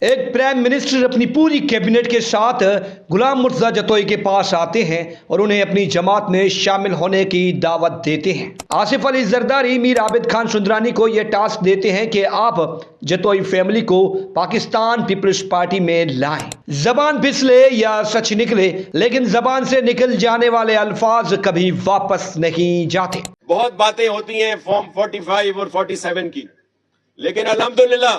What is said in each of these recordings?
ایک prime minister اپنی پوری کیبنٹ کے ساتھ غلام مرتضیٰ جتوئی کے پاس آتے ہیں اور انہیں اپنی جماعت میں شامل ہونے کی دعوت دیتے ہیں۔ آصف علی زرداری میر عابد خان سندرانی کو یہ ٹاسک دیتے ہیں کہ آپ جتوئی فیملی کو پاکستان پیپلز پارٹی میں لائیں۔ زبان پھسلے یا سچ نکلے، لیکن زبان سے نکل جانے والے الفاظ کبھی واپس نہیں جاتے۔ بہت باتیں ہوتی ہیں فارم 45 اور 47 کی، لیکن الحمدللہ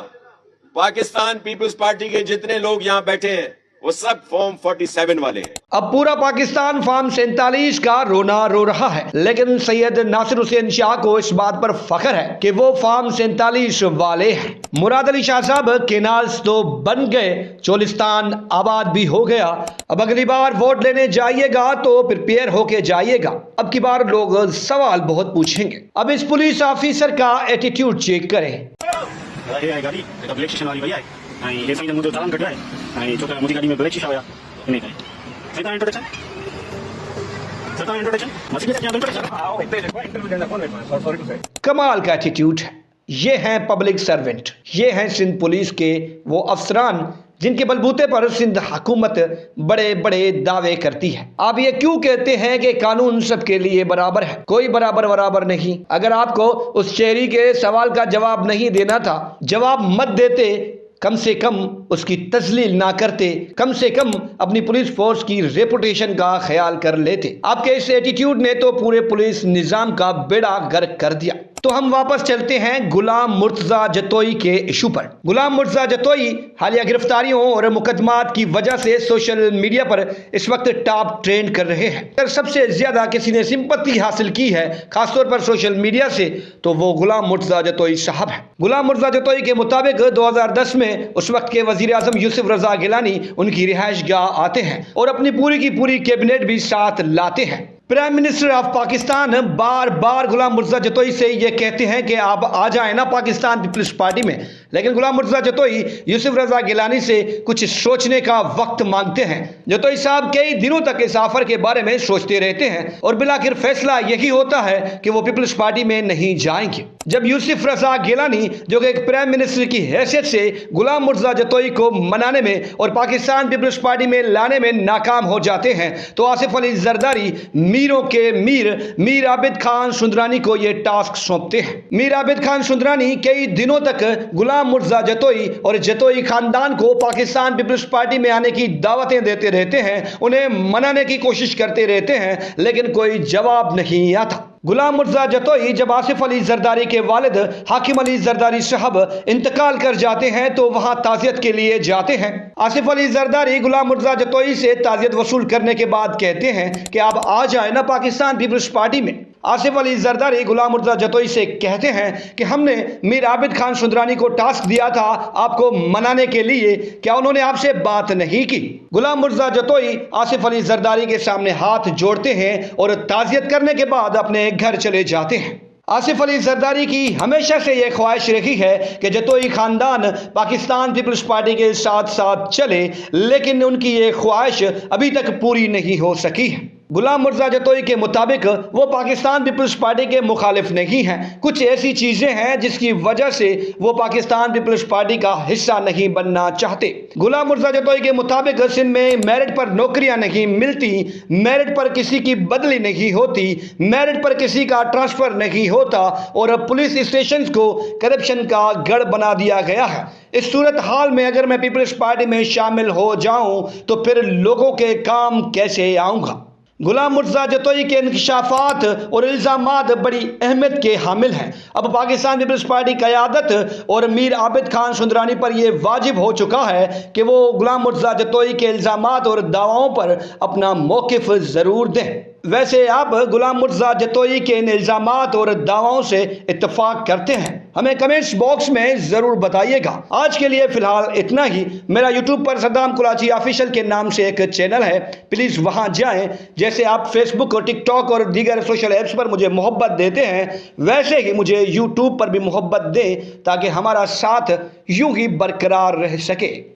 پاکستان پیپلز پارٹی کے جتنے لوگ یہاں بیٹھے ہیں وہ سب فارم 47 والے ہیں۔ اب پورا پاکستان فارم 47 کا رونا رو رہا ہے، لیکن سید ناصر حسین شاہ کو اس بات پر فخر ہے کہ وہ فارم 47 والے ہیں۔ مراد علی شاہ صاحب کینالز تو بن گئے، چولستان آباد بھی ہو گیا، اب اگلی بار ووٹ لینے جائیے گا تو پریپیئر ہو کے جائیے گا۔ اب کی بار لوگ سوال بہت پوچھیں گے۔ اب اس پولیس آفیسر کا ایٹیٹیوڈ چیک کریں۔ گاڑی بلیک شیشے والی بھیا ہے یہ سائن مجھے چالان کٹ رہا ہے جو کہ مجھے گاڑی میں بلیک شیشہ ہوا نہیں ہے سیتا انٹروڈکشن کمال کا ایٹیٹیوڈ ہے۔ یہ ہیں پبلک سرونٹ، یہ ہیں سندھ پولیس کے وہ افسران جن کے بلبوتے پر سندھ حکومت بڑے بڑے دعوے کرتی ہے۔ آپ یہ کیوں کہتے ہیں کہ قانون سب کے لیے برابر ہے؟ کوئی برابر نہیں۔ اگر آپ کو اس شہری کے سوال کا جواب نہیں دینا تھا، جواب مت دیتے، کم سے کم اس کی تذلیل نہ کرتے، کم سے کم اپنی پولیس فورس کی ریپوٹیشن کا خیال کر لیتے۔ آپ کے اس ایٹیٹیوڈ نے تو پورے پولیس نظام کا بیڑا غرق کر دیا۔ تو ہم واپس چلتے ہیں غلام مرتضیٰ جتوئی کے ایشو پر۔ غلام مرتضیٰ جتوئی حالیہ گرفتاریوں اور مقدمات کی وجہ سے سوشل میڈیا پر اس وقت ٹاپ ٹرینڈ کر رہے ہیں۔ اگر سب سے زیادہ کسی نے سمپتی حاصل کی ہے خاص طور پر سوشل میڈیا سے تو وہ غلام مرتضیٰ جتوئی صاحب ہیں۔ غلام مرتضیٰ جتوئی کے مطابق 2010 میں اس وقت کے وزیر اعظم یوسف رضا گیلانی ان کی رہائش گاہ آتے ہیں اور اپنی پوری کی پوری کیبنٹ بھی ساتھ لاتے ہیں۔ پرائم منسٹر آف پاکستان بار بار غلام مرتضیٰ جتوئی سے یہ کہتے ہیں کہ آپ آ جائیں نا پاکستان پیپلز پارٹی میں، لیکن غلام مرتضیٰ جتوئی یوسف رضا گیلانی سے کچھ سوچنے کا وقت مانگتے ہیں۔ جتوئی صاحب کئی دنوں تک اس آفر کے بارے میں سوچتے رہتے ہیں اور بالآخر فیصلہ یہی ہوتا ہے کہ وہ پیپلز پارٹی میں نہیں جائیں گے۔ جب یوسف رضا گیلانی جو کہ ایک پرائم منسٹر کی حیثیت سے غلام مرتضیٰ جتوئی کو منانے میں اور پاکستان پیپلز پارٹی میں لانے میں ناکام ہو جاتے ہیں تو آصف علی زرداری میروں کے میر عابد خان سندرانی کو یہ ٹاسک سونپتے ہیں۔ میر عابد خان سندرانی کئی دنوں تک غلام مرتضیٰ جتوئی اور جتوئی خاندان کو پاکستان پیپلز پارٹی میں آنے کی دعوتیں دیتے رہتے ہیں، انہیں منانے کی کوشش کرتے رہتے ہیں، لیکن کوئی جواب نہیں آتا۔ غلام مرتضیٰ جتوئی جب آصف علی زرداری کے والد حاکم علی زرداری صاحب انتقال کر جاتے ہیں تو وہاں تعزیت کے لیے جاتے ہیں۔ آصف علی زرداری غلام مرتضیٰ جتوئی سے تعزیت وصول کرنے کے بعد کہتے ہیں کہ آپ آ جائیں نا پاکستان پیپلز پارٹی میں۔ آصف علی زرداری غلام مرتضیٰ جتوئی سے کہتے ہیں کہ ہم نے میر عابد خان سندرانی کو ٹاسک دیا تھا آپ کو منانے کے لیے، کیا انہوں نے آپ سے بات نہیں کی؟ غلام مرتضیٰ جتوئی آصف علی زرداری کے سامنے ہاتھ جوڑتے ہیں اور تعزیت کرنے کے بعد اپنے گھر چلے جاتے ہیں۔ آصف علی زرداری کی ہمیشہ سے یہ خواہش رہی ہے کہ جتوئی خاندان پاکستان پیپلز پارٹی کے ساتھ ساتھ چلے، لیکن ان کی یہ خواہش ابھی تک پوری نہیں ہو سکی ہے۔ غلام مرتضیٰ جتوئی کے مطابق وہ پاکستان پیپلز پارٹی کے مخالف نہیں ہیں، کچھ ایسی چیزیں ہیں جس کی وجہ سے وہ پاکستان پیپلز پارٹی کا حصہ نہیں بننا چاہتے۔ غلام مرتضیٰ جتوئی کے مطابق سندھ میں میرٹ پر نوکریاں نہیں ملتی، میرٹ پر کسی کی بدلی نہیں ہوتی، میرٹ پر کسی کا ٹرانسفر نہیں ہوتا اور پولیس اسٹیشنز کو کرپشن کا گڑھ بنا دیا گیا ہے۔ اس صورتحال میں اگر میں پیپلز پارٹی میں شامل ہو جاؤں تو پھر لوگوں کے کام کیسے آؤں گا؟ غلام مرتضیٰ جتوئی کے انکشافات اور الزامات بڑی اہمیت کے حامل ہیں۔ اب پاکستان پیپلز پارٹی قیادت اور میر عابد خان سندرانی پر یہ واجب ہو چکا ہے کہ وہ غلام مرتضیٰ جتوئی کے الزامات اور دعواؤں پر اپنا موقف ضرور دیں۔ ویسے آپ غلام مرتضیٰ جتوئی کے ان الزامات اور دعواؤں سے اتفاق کرتے ہیں؟ ہمیں کمنٹس باکس میں ضرور بتائیے گا۔ آج کے لیے فی الحال اتنا ہی۔ میرا یوٹیوب پر صدام کراچی آفیشیل کے نام سے ایک چینل ہے، پلیز وہاں جائیں۔ جیسے آپ فیس بک اور ٹک ٹاک اور دیگر سوشل ایپس پر مجھے محبت دیتے ہیں، ویسے ہی مجھے یوٹیوب پر بھی محبت دیں تاکہ ہمارا ساتھ یوں ہی برقرار رہ سکے۔